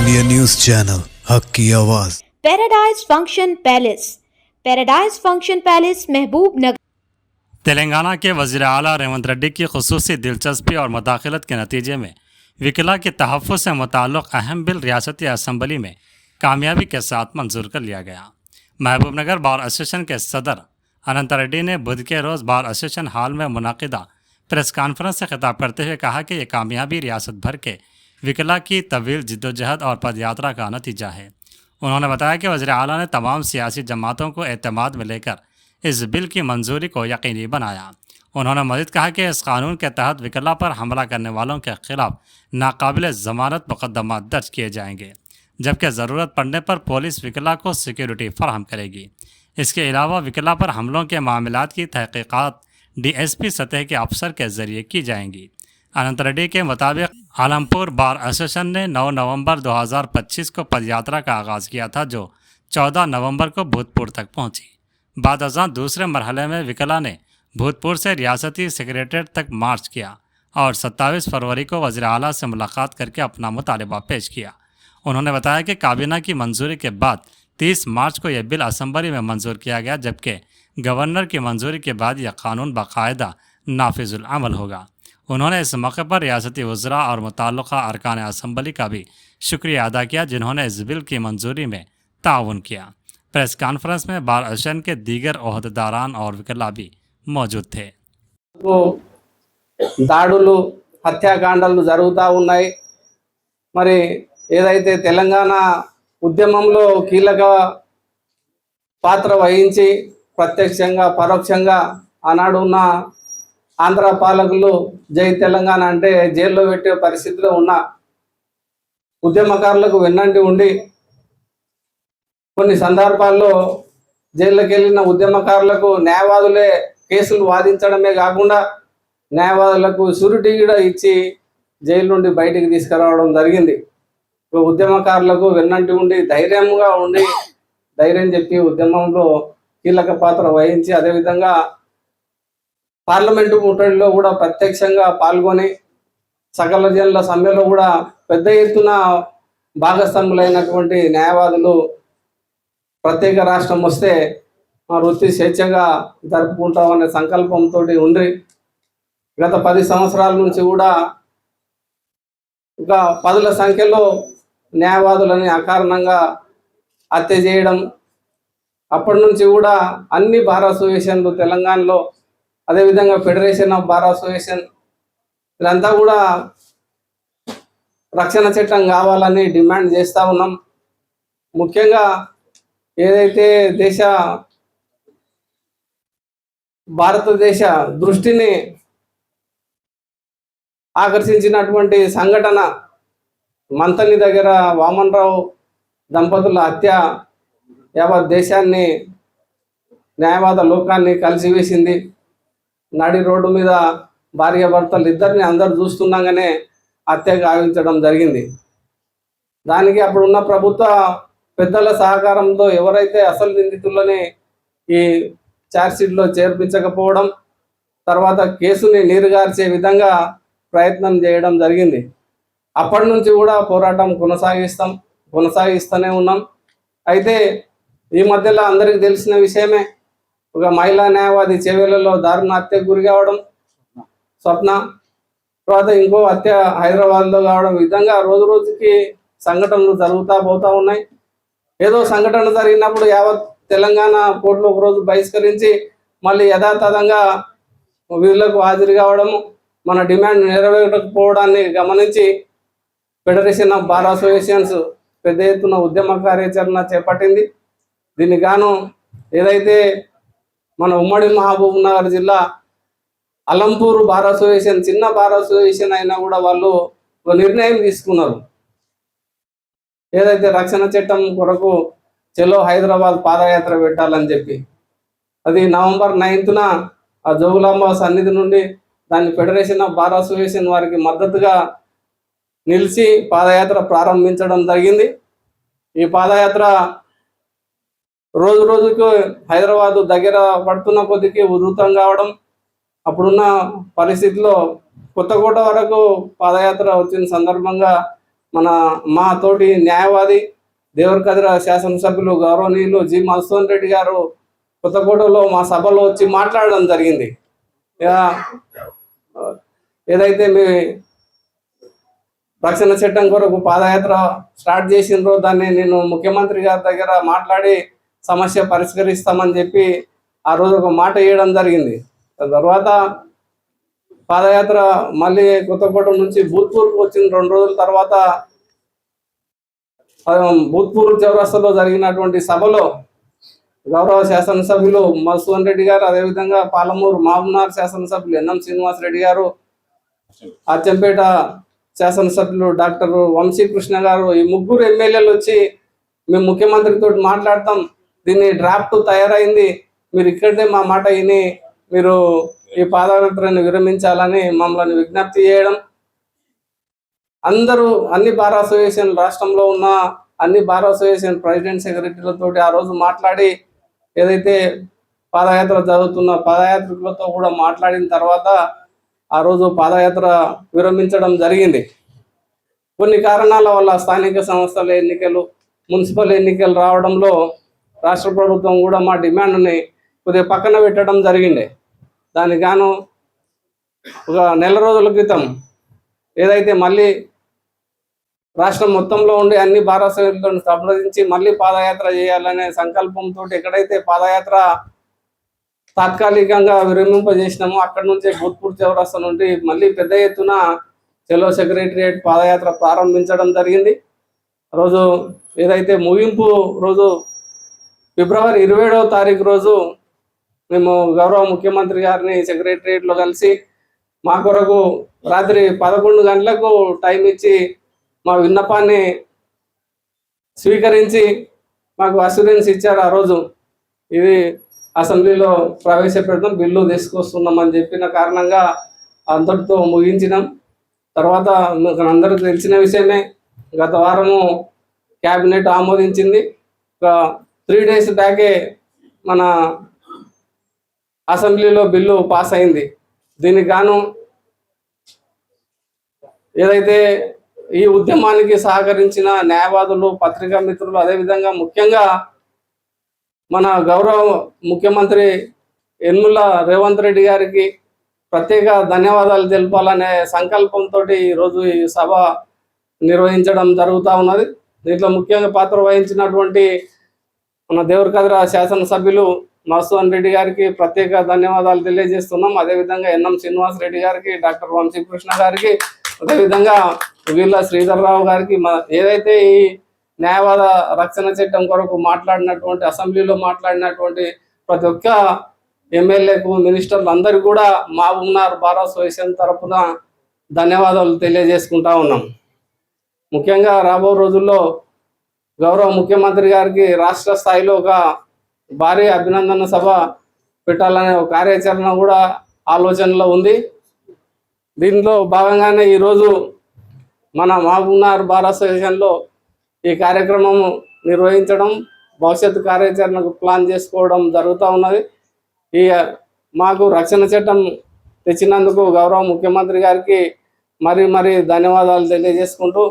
India news channel हक की आवाज। पैराडाइज फंक्शन पैलेस महबूब नगर। तेलंगाना के वज़ीर आला रेवंत रेड्डी की खुसूसी दिलचस्पी और मुदाखलत के नतीजे में विकला के तहफ़्फ़ुज़ से मुताल्लिक़ अहम बिल रियासती असम्बली में कामयाबी के साथ मंजूर कर लिया गया। महबूब नगर बार एसोसिएशन के सदर अनंत रेड्डी ने बुध के रोज़ बार एसोसिएशन हॉल में मुनाकिदा प्रेस कॉन्फ्रेंस से खिताब करते हुए कहा कि यह कामयाबी रियासत भर के विकला की तवील जिद्दोजहद और पदयात्रा का नतीजा है। उन्होंने बताया कि वज़ीर आला ने तमाम सियासी जमातों को एतमाद में लेकर इस बिल की मंजूरी को यकीनी बनाया। उन्होंने मज़ीद कहा कि इस कानून के तहत विकला पर हमला करने वालों के खिलाफ नाकाबिल ज़मानत मुकदमा दर्ज किए जाएंगे, जबकि ज़रूरत पड़ने पर पुलिस विकला को सिक्योरिटी फराहम करेगी। इसके अलावा विकला पर हमलों के मामलात की तहकीकात DSP सतह के अफसर के ज़रिए की जाएंगी। अनंत रेड्डी के मुताबिक आलमपुर बार एसोसिएशन ने 9 नवंबर 2025 को पदयात्रा का आगाज़ किया था, जो 14 नवंबर को भूतपुर तक पहुंची। बाद अज़ां दूसरे मरहले में विकला ने भूतपुर से रियासती सेक्रेटेरिएट तक मार्च किया और 27 फरवरी को वज़ीर आला से मुलाकात करके अपना मुतालबा पेश किया। उन्होंने बताया कि काबीना की मंजूरी के बाद 30 मार्च को यह बिल असम्बली में मंजूर किया गया, जबकि गवर्नर की मंजूरी के बाद यह कानून बाकायदा नाफिजुल अमल होगा। उन्होंने इस मौके पर रियासती वज़रा और मुताल्लिक़ा अरकान असम्बली का भी शुक्रिया अदा किया, जिन्होंने इस बिल की मंजूरी में ताउन किया। प्रेस कॉन्फ्रेंस में बार एसोसिएशन के दीगर ओहदेदारान और विकला भी मौजूद थे। దాడులు హత్యాకాండాలు జరుగుతూ ఉన్నాయి। మరి ఏదైతే తెలంగాణ ఉద్యమంలో కీలక పాత్ర వహించి ప్రత్యక్షంగా పరోక్షంగా ఆనాడు ఉన్న ఆంధ్ర పాలకులు జై తెలంగాణ అంటే జైల్లో పెట్టే పరిస్థితిలో ఉన్న ఉద్యమకారులకు వెన్నంటి ఉండి కొన్ని సందర్భాల్లో జైల్లోకి వెళ్ళిన ఉద్యమకారులకు న్యాయవాదులే కేసులు వాదించడమే కాకుండా న్యాయవాదులకు షూరిటీ కూడా ఇచ్చి జైలు నుండి బయటికి తీసుకురావడం జరిగింది। ఉద్యమకారులకు వెన్నంటి ఉండి ధైర్యంగా ఉండి ధైర్యం చెప్పి ఉద్యమంలో కీలక పాత్ర వహించి అదేవిధంగా పార్లమెంటు ముట్టడిలో కూడా ప్రత్యక్షంగా పాల్గొని సకల జనుల సమ్మెలో కూడా పెద్ద ఎత్తున భాగస్వాములైనటువంటి న్యాయవాదులు ప్రత్యేక రాష్ట్రం వస్తే మా వృత్తి స్వేచ్ఛగా జరుపుకుంటామనే సంకల్పంతో ఉండి గత 10 సంవత్సరాల నుంచి కూడా ఇంకా 10ల సంఖ్యలో న్యాయవాదులని అకారణంగా హత్య చేయడం, అప్పటి నుంచి కూడా అన్ని బార్ అసోసియేషన్లు తెలంగాణలో అదేవిధంగా ఫెడరేషన్ ఆఫ్ బార్ అసోసియేషన్ ఇదంతా కూడా రక్షణ చట్టం కావాలని డిమాండ్ చేస్తూ ఉన్నాం। ముఖ్యంగా ఏదైతే భారతదేశ దృష్టిని ఆకర్షించినటువంటి సంఘటన మంతని దగ్గర వామన్ రావు దంపతుల హత్య యావత్ దేశాన్ని న్యాయవాద లోకాన్ని కలిసివేసింది। నడి రోడ్డు మీద భార్యాభర్తలు ఇద్దరిని అందరు చూస్తుండగానే హత్య గావించడం జరిగింది। దానికి అప్పుడున్న ప్రభుత్వ పెద్దల సహకారంతో ఎవరైతే అసలు నిందితులని ఈ ఛార్జ్షీట్లో చేర్పించకపోవడం, తర్వాత కేసుని నీరుగార్చే విధంగా ప్రయత్నం చేయడం జరిగింది। అప్పటి నుంచి కూడా పోరాటం కొనసాగిస్తూనే ఉన్నాం। అయితే ఈ మధ్యలో అందరికీ తెలిసిన విషయమే, ఒక మహిళా న్యాయవాది చేవెళ్లలో దారుణ హత్యకు గురి కావడం, స్వప్న, తర్వాత ఇంకో హత్య హైదరాబాద్లో కావడం, విధంగా రోజు రోజుకి సంఘటనలు జరుగుతూ పోతూ ఉన్నాయి। ఏదో సంఘటన జరిగినప్పుడు యావత్ తెలంగాణ కోర్టులో ఒకరోజు బహిష్కరించి మళ్ళీ యథాతథంగా విధులకు హాజరు కావడము, మన డిమాండ్ నెరవేరకపోవడాన్ని గమనించి ఫెడరేషన్ ఆఫ్ బార్ అసోసియేషన్స్ పెద్ద ఎత్తున ఉద్యమ కార్యాచరణ చేపట్టింది। దీనికి గాను ఏదైతే మన ఉమ్మడి మహబూబ్ నగర్ జిల్లా అలంపూర్ బార్ అసోసియేషన్ చిన్న బార్ అసోసియేషన్ అయినా కూడా వాళ్ళు ఒక నిర్ణయం తీసుకున్నారు, ఏదైతే రక్షణ చట్టం కొరకు చలో హైదరాబాద్ పాదయాత్ర పెట్టాలని చెప్పి। అది నవంబర్ 9న ఆ జోగులాంబ సన్నిధి నుండి దాన్ని ఫెడరేషన్ ఆఫ్ బార్ అసోసియేషన్ వారికి మద్దతుగా నిలిచి పాదయాత్ర ప్రారంభించడం జరిగింది। ఈ పాదయాత్ర రోజు రోజుకు హైదరాబాదు దగ్గర పడుతున్న కొద్దికి ఉధృతం కావడం, అప్పుడున్న పరిస్థితిలో కొత్తకోట వరకు పాదయాత్ర వచ్చిన సందర్భంగా మన మా తోటి న్యాయవాది దేవరకద్ర శాసనసభ్యులు గౌరవనీయులు జి మధుసూదన్ రెడ్డి గారు కొత్తకోటలో మా సభలో వచ్చి మాట్లాడడం జరిగింది. ఏదైతే మీ రక్షణ చట్టం కొరకు పాదయాత్ర స్టార్ట్ చేసిండ్రో దాన్ని నేను ముఖ్యమంత్రి గారి దగ్గర మాట్లాడి సమస్య పరిష్కరిస్తామని చెప్పి ఆ రోజు ఒక మాట ఇవ్వడం జరిగింది. తర్వాత పాదయాత్ర మళ్ళీ కొత్తకోట నుంచి భూత్పూర్కి వచ్చిన 2 రోజుల తర్వాత భూత్పూర్ చౌరస్తాలో జరిగినటువంటి సభలో గౌరవ శాసనసభ్యులు మధుసూదన్ రెడ్డి గారు, అదేవిధంగా పాలమూరు మహబూబ్నగర్ శాసనసభ్యులు ఎన్ఎం శ్రీనివాస్ రెడ్డి గారు, అచ్చంపేట శాసనసభ్యులు డాక్టర్ వంశీకృష్ణ గారు, ఈ 3 ఎమ్మెల్యేలు వచ్చి మేము ముఖ్యమంత్రితో మాట్లాడతాం, దీన్ని డ్రాఫ్ట్ తయారైంది, మీరు ఇక్కడే మా మాట విని మీరు ఈ పాదయాత్రను విరమించాలని మమ్మల్ని విజ్ఞప్తి చేయడం, అందరూ అన్ని బార్ అసోసియేషన్ రాష్ట్రంలో ఉన్న అన్ని బార్ అసోసియేషన్ ప్రెసిడెంట్ సెక్రటరీలతో ఆ రోజు మాట్లాడి ఏదైతే పాదయాత్ర జరుగుతున్న పాదయాత్రికులతో కూడా మాట్లాడిన తర్వాత ఆ రోజు పాదయాత్ర విరమించడం జరిగింది. కొన్ని కారణాల వల్ల స్థానిక సంస్థల ఎన్నికలు, మున్సిపల్ ఎన్నికలు రావడంలో రాష్ట్ర ప్రభుత్వం కూడా మా డిమాండ్ని కొద్దిగా పక్కన పెట్టడం జరిగింది. దానికి గాను ఒక నెల రోజుల క్రితం ఏదైతే మళ్ళీ రాష్ట్రం మొత్తంలో ఉండే అన్ని భారతీయులతో సంప్రదించి మళ్ళీ పాదయాత్ర చేయాలనే సంకల్పంతో ఎక్కడైతే పాదయాత్ర తాత్కాలికంగా విరమింపజేసినామో అక్కడి నుంచే భూత్పూర్ చౌరస్తా నుండి మళ్ళీ పెద్ద ఎత్తున చెలో సెక్రటరియట్ పాదయాత్ర ప్రారంభించడం జరిగింది. రోజు ఏదైతే ముగింపు రోజు ఫిబ్రవరి 27వ తారీఖు రోజు మేము గౌరవ ముఖ్యమంత్రి గారిని సెక్రటరియట్లో కలిసి మా కొరకు రాత్రి 11 గంటలకు టైం ఇచ్చి మా విన్నపాన్ని స్వీకరించి మాకు అష్యూరెన్స్ ఇచ్చారు. ఆ రోజు ఇది అసెంబ్లీలో ప్రవేశపెడతాం, బిల్లు తీసుకొస్తున్నామని చెప్పిన కారణంగా అంతటితో ముగించినాం. తర్వాత మీకు అందరికీ తెలిసిన విషయమే, గత వారము క్యాబినెట్ ఆమోదించింది. ఒక 3 days బ్యాకే మన అసెంబ్లీలో బిల్లు పాస్ అయింది. దీనికి గాను ఏదైతే ఈ ఉద్యమానికి సహకరించిన న్యాయవాదులు, పత్రికా మిత్రులు, అదేవిధంగా ముఖ్యంగా మన గౌరవ ముఖ్యమంత్రి యనమల రేవంత్ రెడ్డి గారికి ప్రత్యేక ధన్యవాదాలు తెలపాలనే సంకల్పంతో ఈరోజు ఈ సభ నిర్వహించడం జరుగుతూ ఉన్నది. దీంట్లో ముఖ్యంగా పాత్ర వహించినటువంటి మన దేవరకద్ర శాసనసభ్యులు మధుసూదన్ రెడ్డి గారికి ప్రత్యేక ధన్యవాదాలు తెలియజేస్తున్నాం. అదేవిధంగా ఎన్ఎం శ్రీనివాస్ రెడ్డి గారికి, డాక్టర్ వంశీకృష్ణ గారికి, అదేవిధంగా వీళ్ళ శ్రీధర్రావు గారికి, ఏదైతే ఈ న్యాయవాద రక్షణ చట్టం కొరకు మాట్లాడినటువంటి అసెంబ్లీలో మాట్లాడినటువంటి ప్రతి ఒక్క ఎమ్మెల్యేకు, మినిస్టర్లు అందరికీ కూడా మహబూబ్నగర్ బార్ అసోసియేషన్ తరఫున ధన్యవాదాలు తెలియజేసుకుంటా ఉన్నాం. ముఖ్యంగా రాబో రోజుల్లో గౌరవ ముఖ్యమంత్రి గారికి రాష్ట్ర స్థాయిలో ఒక భారీ అభినందన సభ పెట్టాలనే ఒక కార్యాచరణ కూడా ఆలోచనలో ఉంది. దీంట్లో భాగంగానే ఈరోజు మన మహబూబ్నగర్ బార్ అసోసియేషన్లో ఈ కార్యక్రమం నిర్వహించడం, భవిష్యత్తు కార్యాచరణకు ప్లాన్ చేసుకోవడం జరుగుతూ ఉన్నది. ఈ మాకు రక్షణ చట్టం తెచ్చినందుకు గౌరవ ముఖ్యమంత్రి గారికి మరీ ధన్యవాదాలు తెలియజేసుకుంటూ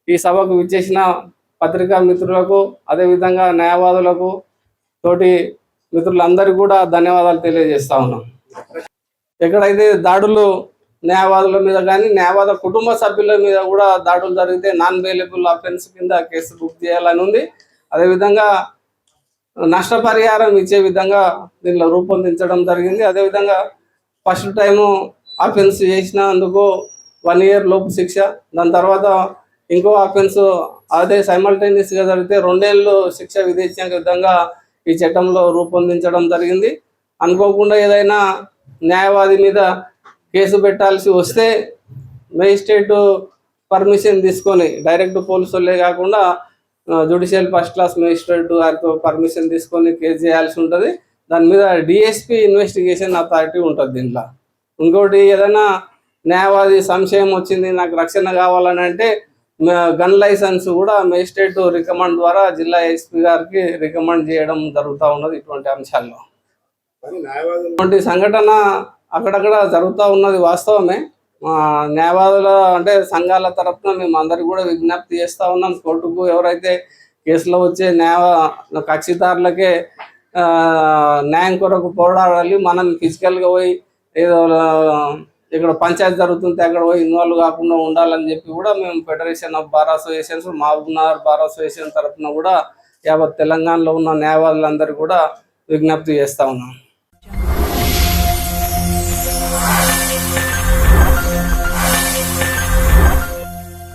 ఈ సభకు విచ్చేసిన పత్రికా మిత్రులకు, అదేవిధంగా న్యాయవాదులకు, తోటి మిత్రులందరికీ కూడా ధన్యవాదాలు తెలియజేస్తా ఉన్నాం. ఎక్కడైతే దాడులు న్యాయవాదుల మీద కానీ న్యాయవాద కుటుంబ సభ్యుల మీద కూడా దాడులు జరిగితే నాన్ బెయిలబుల్ అఫెన్స్ కింద కేసు బుక్ చేయాలని ఉంది. అదేవిధంగా నష్టపరిహారం ఇచ్చే విధంగా దీనిలో రూపొందించడం జరిగింది. అదేవిధంగా ఫస్ట్ టైము అఫెన్స్ చేసినందుకు 1 year లోపు శిక్ష, దాని తర్వాత ఇంకో అఫెన్స్ అదే సైమల్టేనియస్గా జరిగితే 2 ఏళ్ళు శిక్ష విధించే విధంగా ఈ చట్టంలో రూపొందించడం జరిగింది. అనుకోకుండా ఏదైనా న్యాయవాది మీద కేసు పెట్టాల్సి వస్తే మేజిస్ట్రేటు పర్మిషన్ తీసుకొని, డైరెక్ట్ పోలీసు వాళ్ళే కాకుండా జ్యుడిషియల్ ఫస్ట్ క్లాస్ మేజిస్ట్రేట్ గారితో పర్మిషన్ తీసుకొని కేసు చేయాల్సి ఉంటుంది. దాని మీద డిఎస్పీ ఇన్వెస్టిగేషన్ అథారిటీ ఉంటుంది దీంట్లో. ఇంకోటి ఏదైనా న్యాయవాది సంశయం వచ్చింది, నాకు రక్షణ కావాలని అంటే గన్ లైసెన్స్ కూడా మేజిస్ట్రేట్ రికమెండ్ ద్వారా జిల్లా ఎస్పీ గారికి రికమెండ్ చేయడం జరుగుతూ ఉన్నది. ఇటువంటి అంశాల్లో ఇటువంటి సంఘటన అక్కడక్కడ జరుగుతూ ఉన్నది వాస్తవమే. న్యాయవాదుల అంటే సంఘాల తరఫున మేము అందరికి కూడా విజ్ఞప్తి చేస్తూ ఉన్నాం. కోర్టుకు ఎవరైతే కేసులో వచ్చే కక్షిదారులకే న్యాయం కొరకు పోరాడాలి. మనం ఫిజికల్గా పోయి ఏదో ఇక్కడ పంచాయతీ జరుగుతుంటే అక్కడ పోయి ఇన్వాల్వ్ కాకుండా ఉండాలని చెప్పి కూడా మేము federation of bar associations, Mahabubnagar bar association తరఫున కూడా యావత్ తెలంగాణలో ఉన్న న్యాయవాదులందరూ కూడా విజ్ఞప్తి చేస్తూ ఉన్నాం.